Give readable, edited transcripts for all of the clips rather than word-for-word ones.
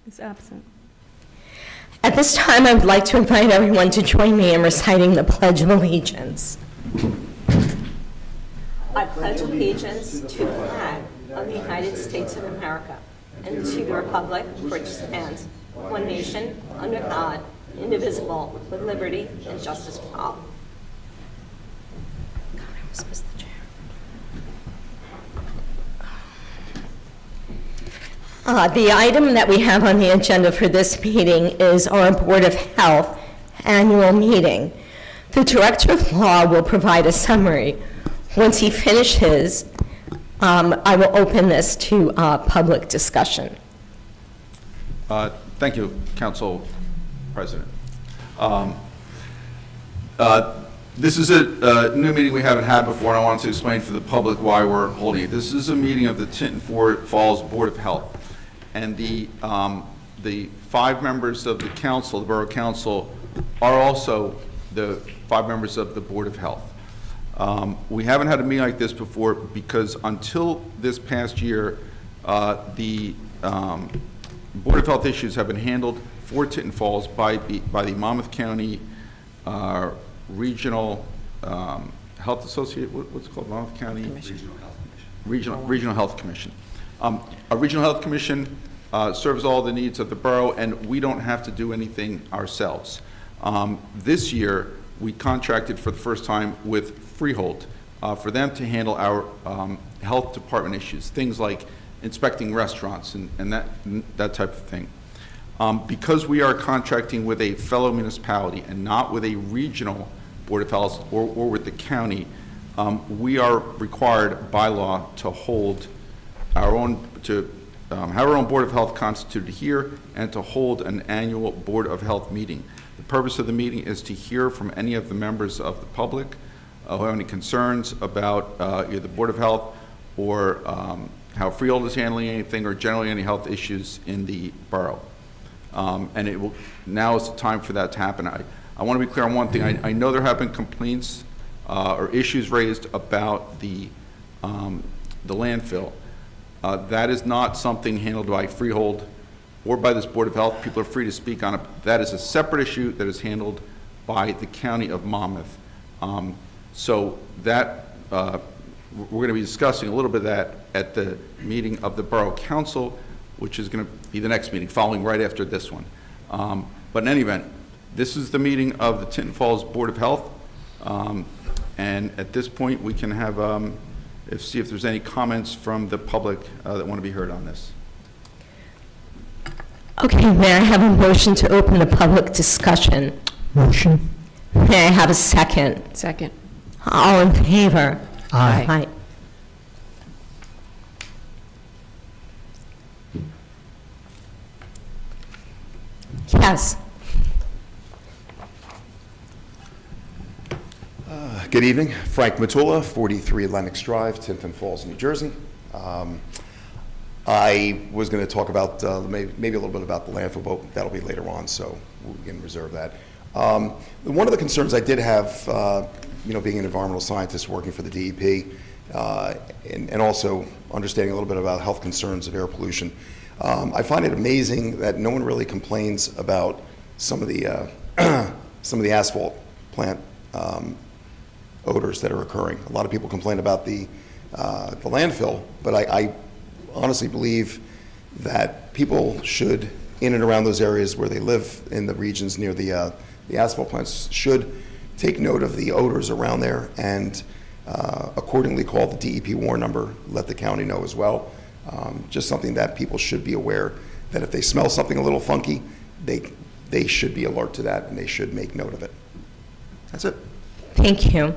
is absent. At this time, I would like to invite everyone to join me in reciting the Pledge of Allegiance. I pledge allegiance to the flag of the United States of America and to the republic for which it stands, one nation, under God, indivisible, with liberty and justice for all. God, I almost missed the chair. The item that we have on the agenda for this meeting is our Board of Health annual meeting. The Director of Law will provide a summary. Once he finishes, I will open this to public discussion. Thank you, Council President. This is a new meeting we haven't had before, and I wanted to explain for the public why we're holding it. This is a meeting of the Tinton Falls Board of Health, and the 5 members of the council, the Borough Council, are also the 5 members of the Board of Health. We haven't had a meeting like this before because until this past year, the Board of Health issues have been handled for Tinton Falls by the Monmouth County Regional Health Associate. What's it called? Monmouth County Regional Health Commission. Regional Health Commission. A Regional Health Commission serves all the needs of the borough, and we don't have to do anything ourselves. This year, we contracted for the first time with Freehold for them to handle our health department issues, things like inspecting restaurants and that type of thing. Because we are contracting with a fellow municipality and not with a regional Board of Health or with the county, we are required by law to hold our own, have our own Board of Health constituted here and to hold an annual Board of Health meeting. The purpose of the meeting is to hear from any of the members of the public who have any concerns about either the Board of Health or how Freehold is handling anything or generally any health issues in the borough. And now is the time for that to happen. I want to be clear on one thing. I know there have been complaints or issues raised about the landfill. That is not something handled by Freehold or by this Board of Health. People are free to speak on it. That is a separate issue that is handled by the County of Monmouth. So that, we're going to be discussing a little bit of that at the meeting of the Borough Council, which is going to be the next meeting, following right after this one. But in any event, this is the meeting of the Tinton Falls Board of Health. And at this point, we can have, see if there's any comments from the public that want to be heard on this. Okay, may I have a motion to open the public discussion? Motion. May I have a second? Second. All in favor? Aye. Yes. Good evening. Frank Matula, 43 Lenox Drive, Tinton Falls, New Jersey. I was going to talk about maybe a little bit about the landfill, but that'll be later on, so we can reserve that. One of the concerns I did have, being an environmental scientist working for the DEP, and also understanding a little bit about health concerns of air pollution, I find it amazing that no one really complains about some of the asphalt plant odors that are occurring. A lot of people complain about the landfill, but I honestly believe that people should, in and around those areas where they live in the regions near the asphalt plants, should take note of the odors around there and accordingly call the DEP WARN number, let the county know as well. Just something that people should be aware that if they smell something a little funky, they should be alert to that and they should make note of it. That's it. Thank you.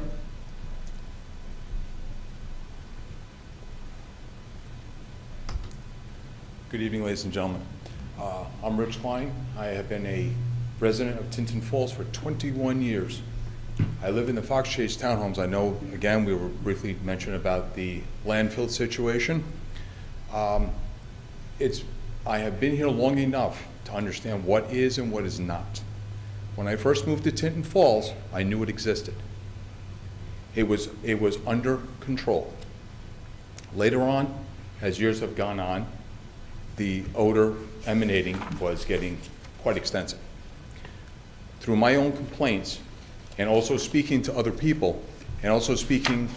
Good evening, ladies and gentlemen. I'm Rich Klein. I have been a resident of Tinton Falls for 21 years. I live in the Fox Chase townhomes. I know, again, we were briefly mentioned about the landfill situation. I have been here long enough to understand what is and what is not. When I first moved to Tinton Falls, I knew it existed. It was under control. Later on, as years have gone on, the odor emanating was getting quite extensive. Through my own complaints, and also speaking to other people, and also speaking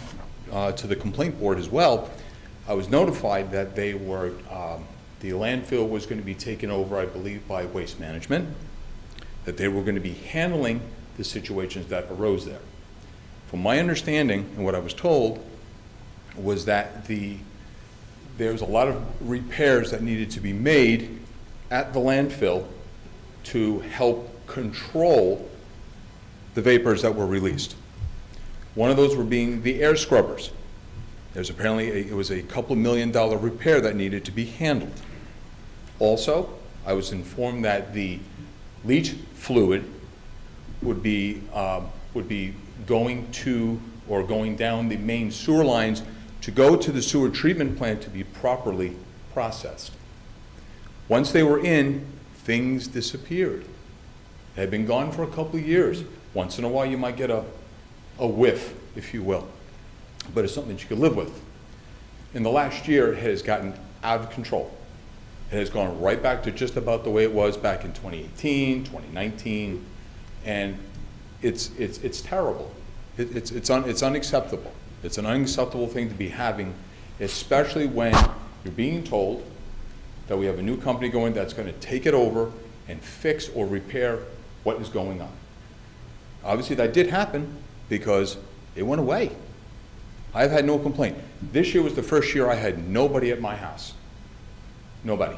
to the complaint board as well, I was notified that they were, the landfill was going to be taken over, I believe, by Waste Management, that they were going to be handling the situations that arose there. From my understanding, and what I was told, was that there's a lot of repairs that needed to be made at the landfill to help control the vapors that were released. One of those were being the air scrubbers. There's apparently, it was a couple $1 million repair that needed to be handled. Also, I was informed that the leach fluid would be going to, or going down the main sewer lines to go to the sewer treatment plant to be properly processed. Once they were in, things disappeared. They had been gone for a couple of years. Once in a while you might get a whiff, if you will, but it's something that you could live with. In the last year, it has gotten out of control. It has gone right back to just about the way it was back in 2018, 2019, and it's terrible. It's unacceptable. It's an unacceptable thing to be having, especially when you're being told that we have a new company going that's going to take it over and fix or repair what is going on. Obviously, that did happen because it went away. I've had no complaint. This year was the first year I had nobody at my house. Nobody.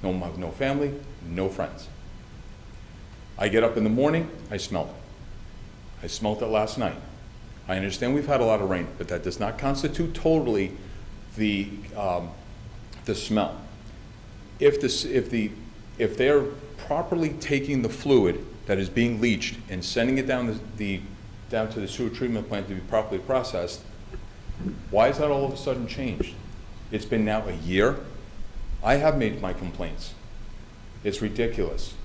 No family, no friends. I get up in the morning, I smell it. I smelled it last night. I understand we've had a lot of rain, but that does not constitute totally the smell. If they're properly taking the fluid that is being leached and sending it down to the sewer treatment plant to be properly processed, why is that all of a sudden changed? It's been now a year. I have made my complaints. It's ridiculous.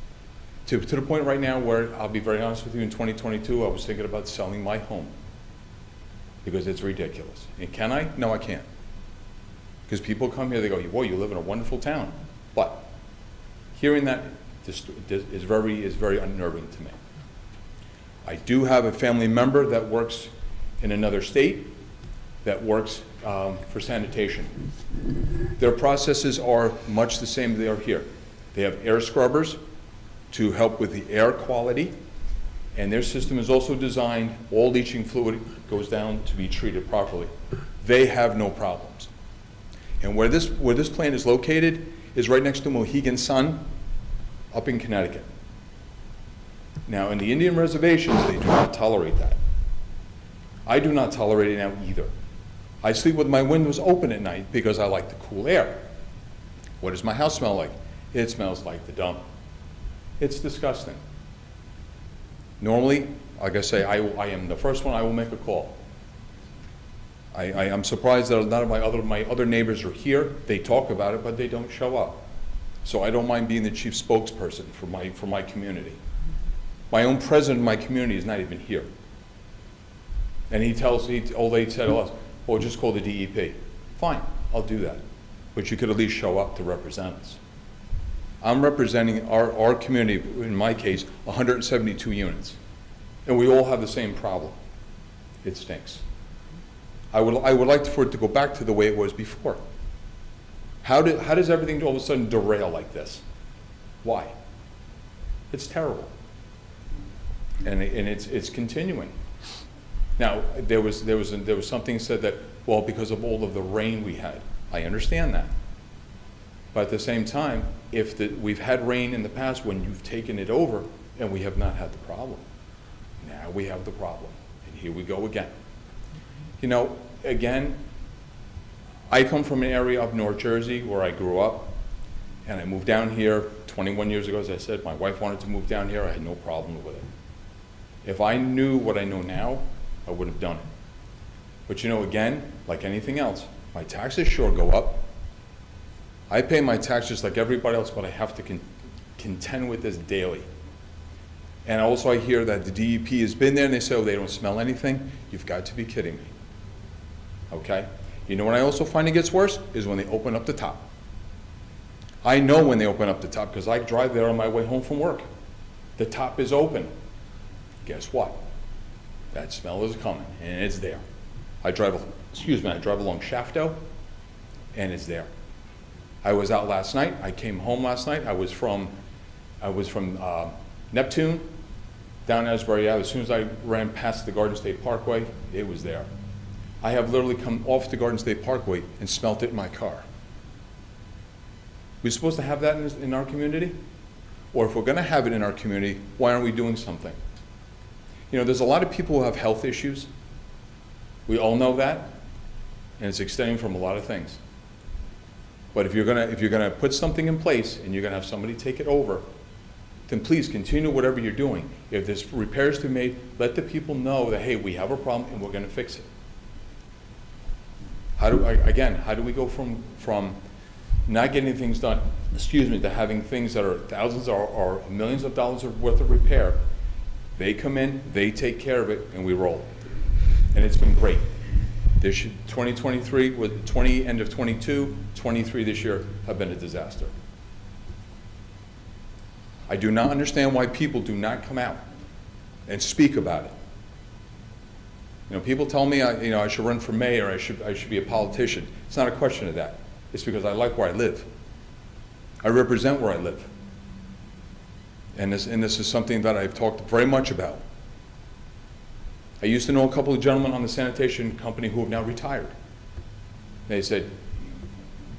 To the point right now where, I'll be very honest with you, in 2022, I was thinking about selling my home because it's ridiculous. And can I? No, I can't. Because people come here, they go, boy, you live in a wonderful town. But hearing that is very unnerving to me. I do have a family member that works in another state that works for sanitation. Their processes are much the same as they are here. They have air scrubbers to help with the air quality, and their system is also designed, all leaching fluid goes down to be treated properly. They have no problems. And where this plant is located is right next to Mohegan Sun up in Connecticut. Now, in the Indian reservations, they do not tolerate that. I do not tolerate it now either. I sleep with my windows open at night because I like the cool air. What does my house smell like? It smells like the dump. It's disgusting. Normally, like I say, I am the first one, I will make a call. I am surprised that none of my other neighbors are here. They talk about it, but they don't show up. So I don't mind being the chief spokesperson for my community. My own president of my community is not even here. And they said to us, well, just call the DEP. Fine, I'll do that. But you could at least show up to represent us. I'm representing our community, in my case, 172 units. And we all have the same problem. It stinks. I would like for it to go back to the way it was before. How does everything all of a sudden derail like this? Why? It's terrible. And it's continuing. Now, there was something said that, well, because of all of the rain we had. I understand that. But at the same time, we've had rain in the past when you've taken it over and we have not had the problem. Now we have the problem. And here we go again. You know, again, I come from an area of North Jersey where I grew up, and I moved down here 21 years ago, as I said. My wife wanted to move down here. I had no problem with it. If I knew what I know now, I would have done it. But you know, again, like anything else, my taxes sure go up. I pay my taxes like everybody else, but I have to contend with this daily. And also I hear that the DEP has been there and they say, oh, they don't smell anything. You've got to be kidding me. Okay? You know what I also find it gets worse is when they open up the top. I know when they open up the top, because I drive there on my way home from work. The top is open. Guess what? That smell is coming, and it's there. I drive along Shafto, and it's there. I was out last night. I came home last night. I was from Neptune, down Asbury Ave. As soon as I ran past the Garden State Parkway, it was there. I have literally come off the Garden State Parkway and smelt it in my car. We supposed to have that in our community? Or if we're going to have it in our community, why aren't we doing something? You know, there's a lot of people who have health issues. We all know that, and it's extending from a lot of things. But if you're gonna put something in place and you're gonna have somebody take it over, then please continue whatever you're doing. If there's repairs to be made, let the people know that, hey, we have a problem and we're gonna fix it. How do we go from not getting things done, to having things that are thousands or millions of dollars worth of repair? They come in, they take care of it, and we roll. And it's been great. 2023, with end of 22, 23 this year have been a disaster. I do not understand why people do not come out and speak about it. You know, people tell me I should run for mayor, I should be a politician. It's not a question of that. It's because I like where I live. I represent where I live. And this is something that I've talked very much about. I used to know a couple of gentlemen on the sanitation company who have now retired. They said,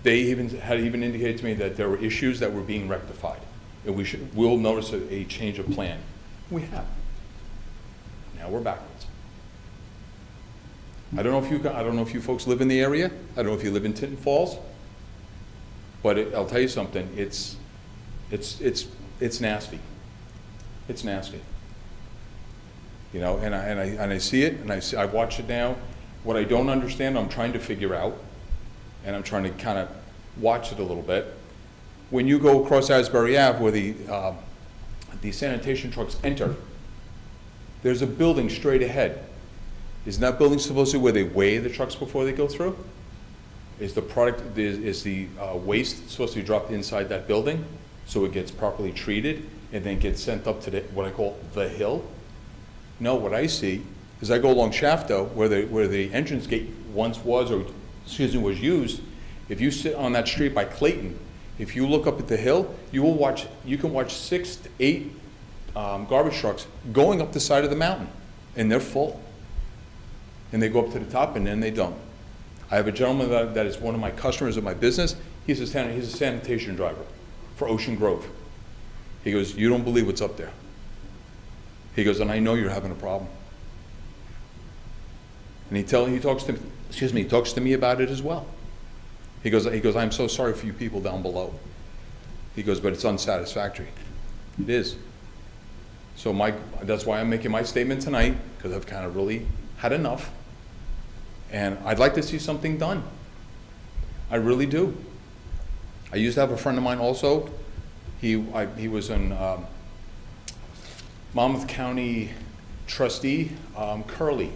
they had indicated to me that there were issues that were being rectified, and we'll notice a change of plan. We have. Now we're backwards. I don't know if you folks live in the area. I don't know if you live in Tinton Falls, but I'll tell you something. It's nasty. It's nasty. You know, and I see it, and I watch it now. What I don't understand, I'm trying to figure out, and I'm trying to kind of watch it a little bit. When you go across Asbury Ave, where the sanitation trucks enter, there's a building straight ahead. Isn't that building supposed to be where they weigh the trucks before they go through? Is the waste supposed to be dropped inside that building so it gets properly treated and then gets sent up to what I call the hill? No, what I see is I go along Shafto, where the entrance gate once was used. If you sit on that street by Clayton, if you look up at the hill, you can watch 6 to 8 garbage trucks going up the side of the mountain, and they're full. And they go up to the top, and then they don't. I have a gentleman that is one of my customers of my business. He's a sanitation driver for Ocean Grove. He goes, "You don't believe what's up there." He goes, "And I know you're having a problem." And he talks to me about it as well. He goes, "I'm so sorry for you people down below." He goes, "But it's unsatisfactory." It is. So that's why I'm making my statement tonight, because I've kind of really had enough. And I'd like to see something done. I really do. I used to have a friend of mine also. He was in Monmouth County trustee, Curley.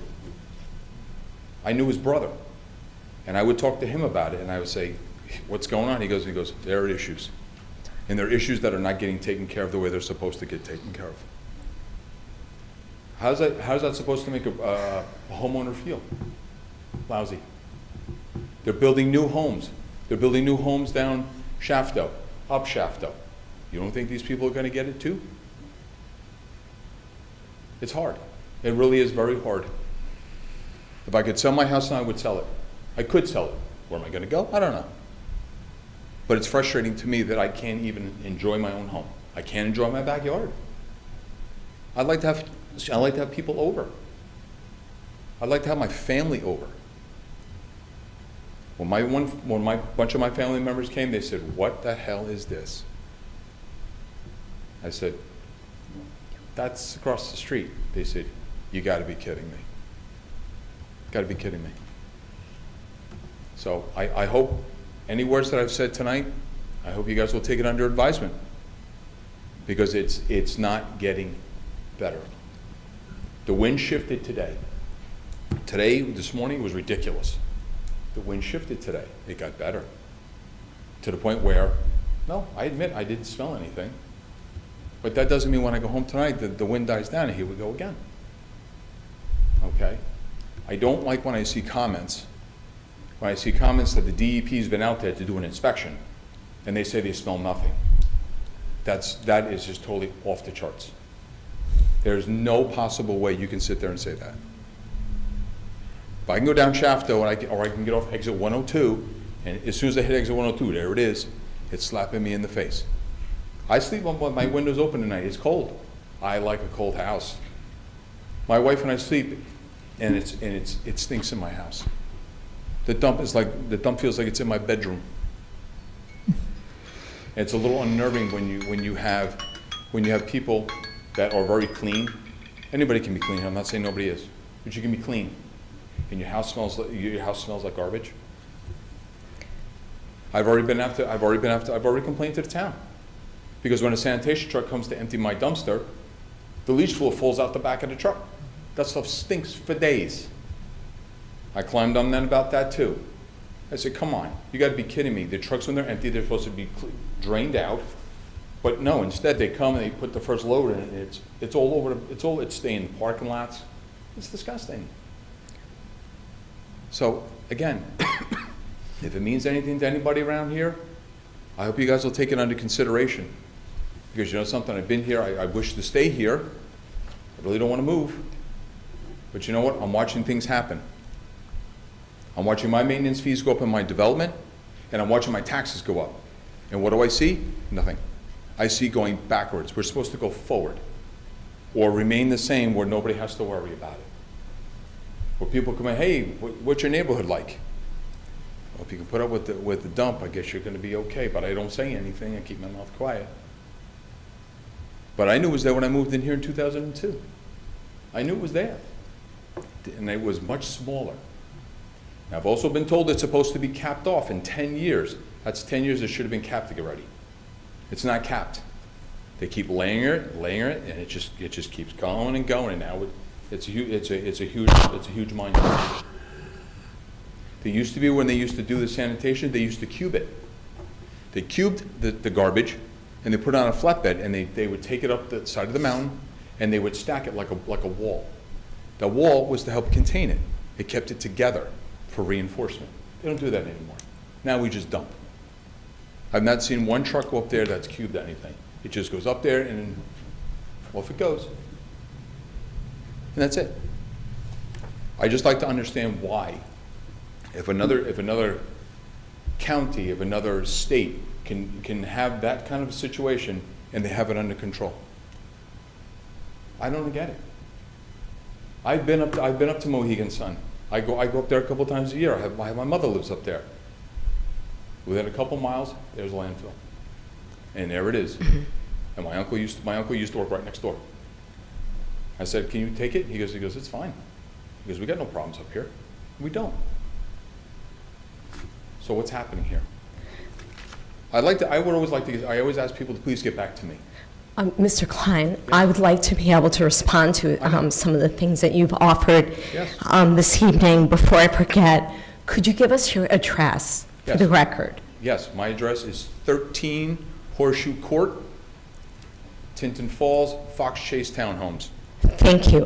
I knew his brother, and I would talk to him about it, and I would say, "What's going on?" He goes, "There are issues, and there are issues that are not getting taken care of the way they're supposed to get taken care of." How's that supposed to make a homeowner feel? Lousy. They're building new homes. They're building new homes down Shafto, up Shafto. You don't think these people are going to get it too? It's hard. It really is very hard. If I could sell my house now, I would sell it. I could sell it. Where am I going to go? I don't know. But it's frustrating to me that I can't even enjoy my own home. I can't enjoy my backyard. I'd like to have people over. I'd like to have my family over. When my bunch of my family members came, they said, "What the hell is this?" I said, "That's across the street." They said, "You got to be kidding me. Got to be kidding me." So I hope any words that I've said tonight, I hope you guys will take it under advisement, because it's not getting better. The wind shifted today. This morning, was ridiculous. The wind shifted today. It got better, to the point where No, I admit I didn't smell anything. But that doesn't mean when I go home tonight, the wind dies down and here we go again. Okay? I don't like when I see comments that the DEP's been out there to do an inspection, and they say they smell nothing. That is just totally off the charts. There's no possible way you can sit there and say that. If I can go down Shafto or I can get off exit 102, and as soon as I hit exit 102, there it is, it's slapping me in the face. I sleep with my windows open tonight. It's cold. I like a cold house. My wife and I sleep, and it stinks in my house. The dump feels like it's in my bedroom. It's a little unnerving when you have people that are very clean. Anybody can be clean. I'm not saying nobody is, but you can be clean, and your house smells like garbage. I've already complained to the town, because when a sanitation truck comes to empty my dumpster, the leach fluid falls out the back of the truck. That stuff stinks for days. I climbed on them about that too. I said, come on, you got to be kidding me. The trucks, when they're empty, they're supposed to be drained out. But no, instead they come and they put the first load in, and it's all over. It's staying in parking lots. It's disgusting. So again, if it means anything to anybody around here, I hope you guys will take it under consideration. Because you know something, I've been here. I wish to stay here. I really don't want to move. But you know what? I'm watching things happen. I'm watching my maintenance fees go up in my development, and I'm watching my taxes go up. And what do I see? Nothing. I see going backwards. We're supposed to go forward, or remain the same where nobody has to worry about it. Where people come in, hey, what's your neighborhood like? Well, if you can put up with the dump, I guess you're going to be okay. But I don't say anything. I keep my mouth quiet. But I knew it was there when I moved in here in 2002. I knew it was there, and it was much smaller. Now, I've also been told it's supposed to be capped off in 10 years. That's 10 years it should have been capped to get ready. It's not capped. They keep laying it, and it just keeps going and going. And now it's a huge monument. They used to be, when they used to do the sanitation, they used to cube it. They cubed the garbage, and they put it on a flatbed, and they would take it up the side of the mountain, and they would stack it like a wall. The wall was to help contain it. It kept it together for reinforcement. They don't do that anymore. Now we just dump. I've not seen one truck go up there that's cubed anything. It just goes up there and off it goes. And that's it. I just like to understand why. If another county, if another state can have that kind of a situation and they have it under control. I don't get it. I've been up to Mohegan Sun. I go up there a couple times a year. My mother lives up there. Within a couple miles, there's a landfill, and there it is. And my uncle used to work right next door. I said, "Can you take it?" He goes, "It's fine." He goes, "We got no problems up here." We don't. So what's happening here? I always ask people to please get back to me. Mr. Klein, I would like to be able to respond to some of the things that you've offered Yes. This evening. Before I forget, could you give us your address for Yes. the record? Yes, my address is 13 Horseshoe Court, Tinton Falls, Fox Chase Townhomes. Thank you.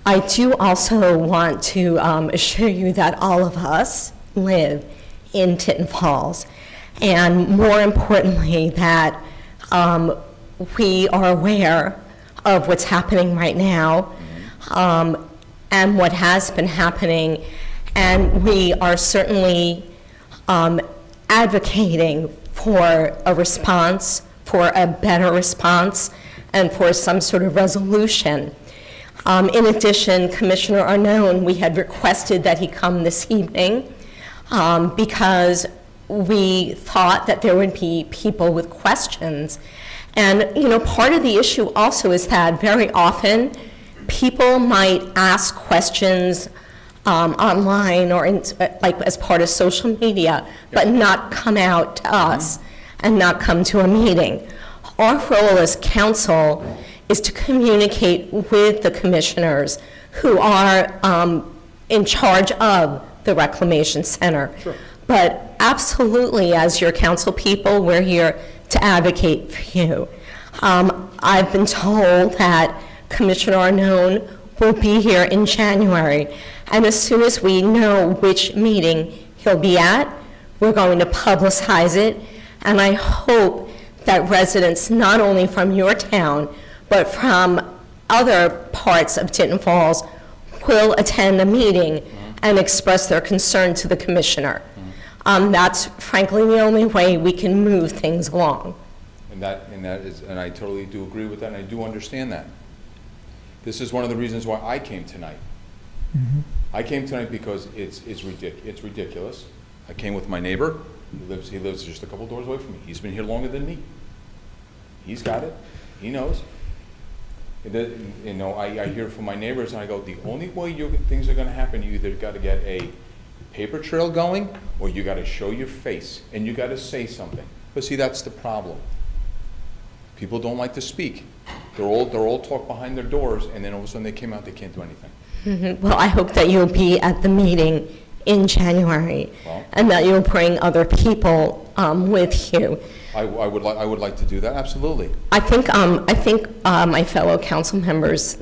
I do also want to assure you that all of us live in Tinton Falls, and more importantly, that we are aware of what's happening right now, and what has been happening, and we are certainly advocating for a response, for a better response, and for some sort of resolution. In addition, Commissioner Arnone, we had requested that he come this evening because we thought that there would be people with questions. And, you know, part of the issue also is that very often people might ask questions online or like as part of social media, but not come out to us and not come to a meeting. Our role as council is to communicate with the commissioners who are in charge of the Reclamation Center. Sure. But absolutely, as your council people, we're here to advocate for you. I've been told that Commissioner Arnone will be here in January, and as soon as we know which meeting he'll be at, we're going to publicize it, and I hope that residents, not only from your town, but from other parts of Tinton Falls, will attend the meeting and express their concern to the commissioner. That's frankly the only way we can move things along. And I totally do agree with that, and I do understand that. This is one of the reasons why I came tonight. I came tonight because it's ridiculous. I came with my neighbor. He lives just a couple doors away from me. He's been here longer than me. He's got it. He knows. I hear from my neighbors, and I go, the only way things are going to happen, you either got to get a paper trail going, or you got to show your face, and you got to say something. But see, that's the problem. People don't like to speak. They're all talk behind their doors, and then all of a sudden they came out, they can't do anything. Well, I hope that you'll be at the meeting in January, Well, and that you'll bring other people with you. I would like to do that, absolutely. I think my fellow council members,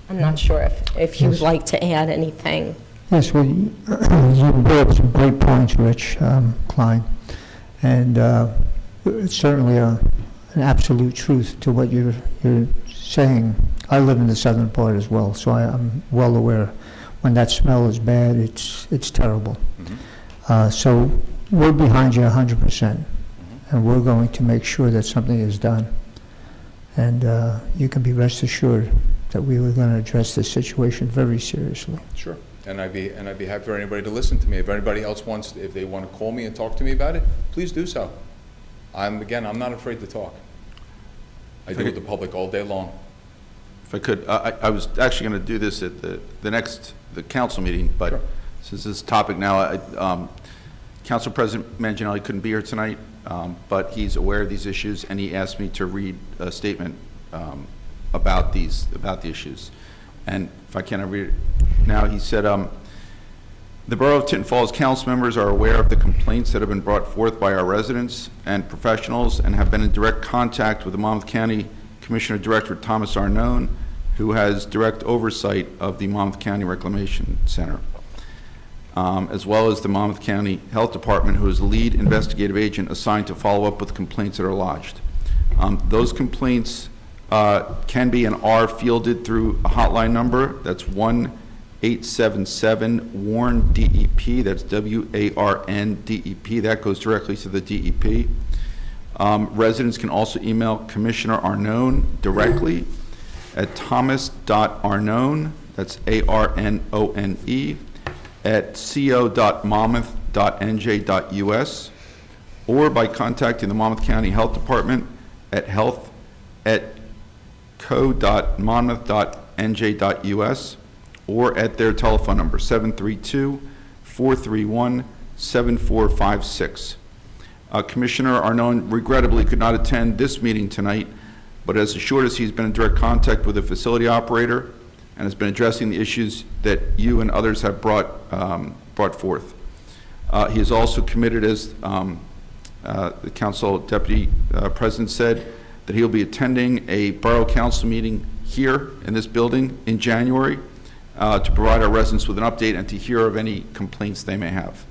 I'm not sure if you would like to add anything. Yes, well, you brought up some great points, Rich Klein, and it's certainly an absolute truth to what you're saying. I live in the southern part as well, so I'm well aware. When that smell is bad, it's terrible. So we're behind you 100%, and we're going to make sure that something is done. And you can be rest assured that we were going to address this situation very seriously. Sure. And I'd be happy for anybody to listen to me. If anybody else if they want to call me and talk to me about it, please do so. I'm not afraid to talk. I deal with the public all day long. If I could, I was actually going to do this at the council meeting, but Sure. since this topic now, Council President Manginelli couldn't be here tonight, but he's aware of these issues, and he asked me to read a statement about the issues. And if I can, I read it now. He said, the Borough of Tinton Falls council members are aware of the complaints that have been brought forth by our residents and professionals, and have been in direct contact with the Monmouth County Commissioner Director Thomas Arnone, who has direct oversight of the Monmouth County Reclamation Center, as well as the Monmouth County Health Department, who is the lead investigative agent assigned to follow up with complaints that are lodged. Those complaints can be and are fielded through a hotline number. That's 1-877-WARN-DEP. That's W-A-R-N-D-E-P. That goes directly to the DEP. Residents can also email Commissioner Arnone directly at thomas.arnone, that's A-R-N-O-N-E, at co.monmouth.nj.us, or by contacting the Monmouth County Health Department at health@co.monmouth.nj.us, or at their telephone number, 732-431-7456. Commissioner Arnone regrettably could not attend this meeting tonight, but has assured us he's been in direct contact with the facility operator and has been addressing the issues that you and others have brought forth. He is also committed, as the council deputy president said, that he'll be attending a borough council meeting here in this building in January to provide our residents with an update and to hear of any complaints they may have.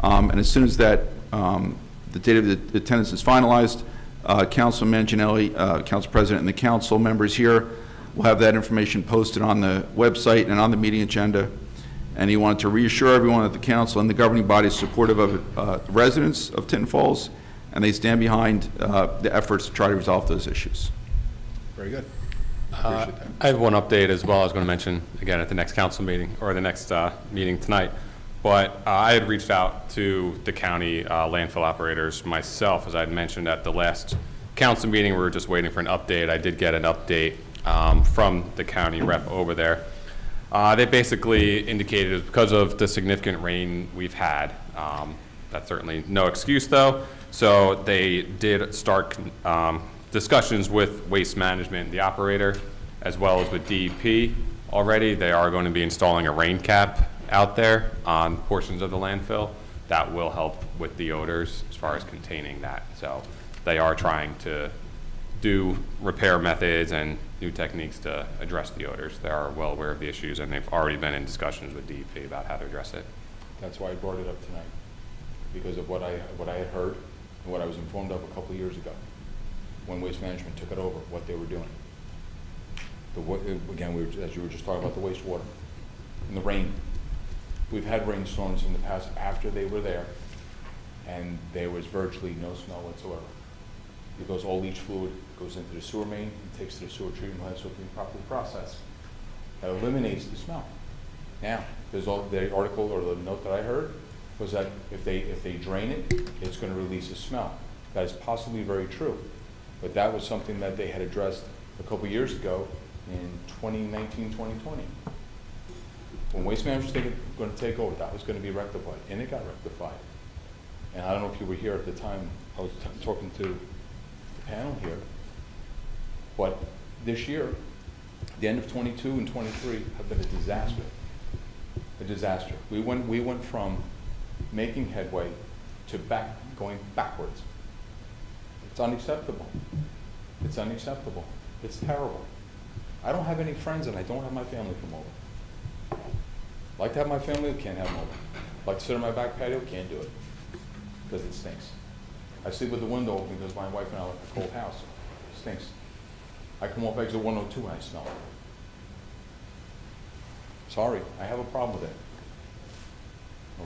And as soon as that the date of the attendance is finalized, Councilman Manginelli, Council President, and the council members here will have that information posted on the website and on the meeting agenda. And he wanted to reassure everyone that the council and the governing body is supportive of residents of Tinton Falls, and they stand behind the efforts to try to resolve those issues. Very good. Appreciate that. I have one update as well I was going to mention again at the next council meeting, or the next meeting tonight. But I had reached out to the county landfill operators myself, as I had mentioned at the last council meeting. We were just waiting for an update. I did get an update from the county rep over there. They basically indicated it was because of the significant rain we've had. That's certainly no excuse, though. So they did start discussions with Waste Management, the operator, as well as with DEP already. They are going to be installing a rain cap out there on portions of the landfill. that will help with the odors as far as containing that. So they are trying to do repair methods and new techniques to address the odors. They are well aware of the issues, and they've already been in discussions with DEP about how to address it. That's why I brought it up tonight, because of what I had heard and what I was informed of a couple of years ago, when Waste Management took it over, what they were doing. Again, as you were just talking about the wastewater and the rain. We've had rainstorms in the past after they were there, and there was virtually no smell whatsoever, because all leach fluid goes into the sewer main and takes to the sewer treatment plant so it can be properly processed. That eliminates the smell. Now, there's the article or the note that I heard was that if they drain it, it's going to release a smell. That is possibly very true, but that was something that they had addressed a couple years ago in 2019, 2020. When Waste Management was going to take over, that was going to be rectified, and it got rectified. And I don't know if you were here at the time. I was talking to the panel here, but this year, the end of 22 and 23 have been a disaster. A disaster. We went from making headway to going backwards. It's unacceptable. It's unacceptable. It's terrible. I don't have any friends, and I don't have my family come over. Like to have my family, can't have them over. Like to sit on my back patio, can't do it, because it stinks. I sleep with the window open because my wife and I live in a cold house. It stinks. I come off exit 102 and I smell it. Sorry, I have a problem with it.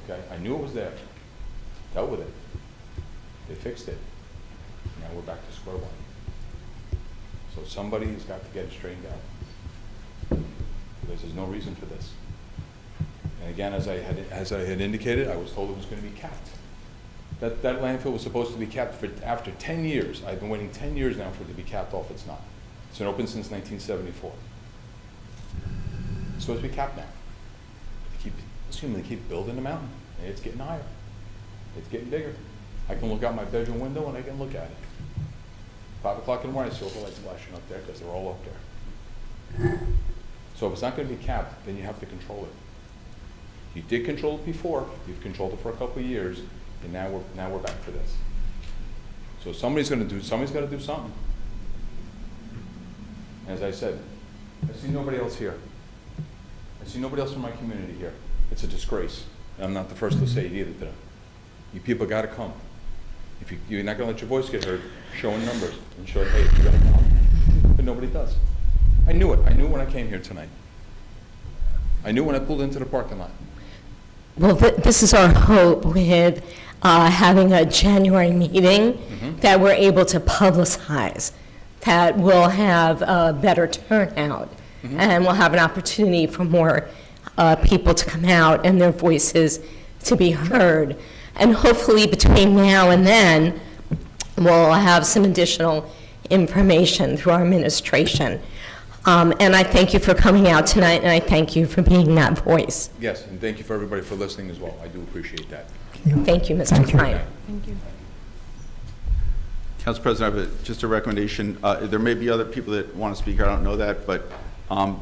Okay, I knew it was there. Dealt with it. They fixed it. Now we're back to square one. So somebody's got to get it straightened out, because there's no reason for this. And again, as I had indicated, I was told it was going to be capped. That landfill was supposed to be capped after 10 years. I've been waiting 10 years now for it to be capped off. It's not. It's been open since 1974. It's supposed to be capped now. They keep building the mountain, and it's getting higher. It's getting bigger. I can look out my bedroom window and I can look at it. 5 o'clock in the morning, I see all the lights flashing up there because they're all up there. So if it's not going to be capped, then you have to control it. You did control it before. You've controlled it for a couple of years, and now we're back to this. So somebody's got to do something. As I said, I see nobody else here. I see nobody else from my community here. It's a disgrace, and I'm not the first to say it either to them. You people got to come. If you're not going to let your voice get heard, show in numbers and show, hey, you're going to come. But nobody does. I knew it. I knew when I came here tonight. I knew when I pulled into the parking lot. Well, this is our hope with having a January meeting, that we're able to publicize, that we'll have a better turnout, and we'll have an opportunity for more people to come out and their voices to be heard. And hopefully between now and then, we'll have some additional information through our administration. And I thank you for coming out tonight, and I thank you for being that voice. Yes, and thank you for everybody for listening as well. I do appreciate that. Thank you, Mr. Klein. Thank you. Council President, I have just a recommendation. There may be other people that want to speak, I don't know that, but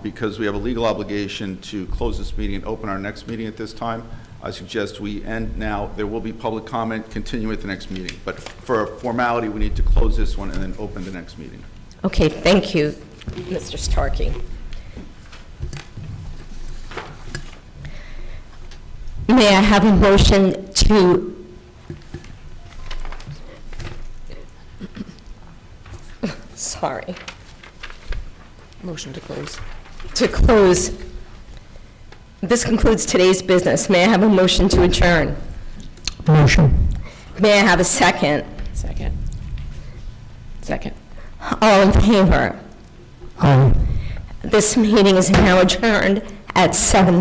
because we have a legal obligation to close this meeting and open our next meeting at this time, I suggest we end now. There will be public comment, continue at the next meeting. But for a formality, we need to close this one and then open the next meeting. Okay, thank you, Mr. Starkey. May I have a motion to sorry. Motion to close. To close. This concludes today's business. May I have a motion to adjourn? Motion. May I have a second? Second. Second. All in favor? Aye. This meeting is now adjourned at 7:00.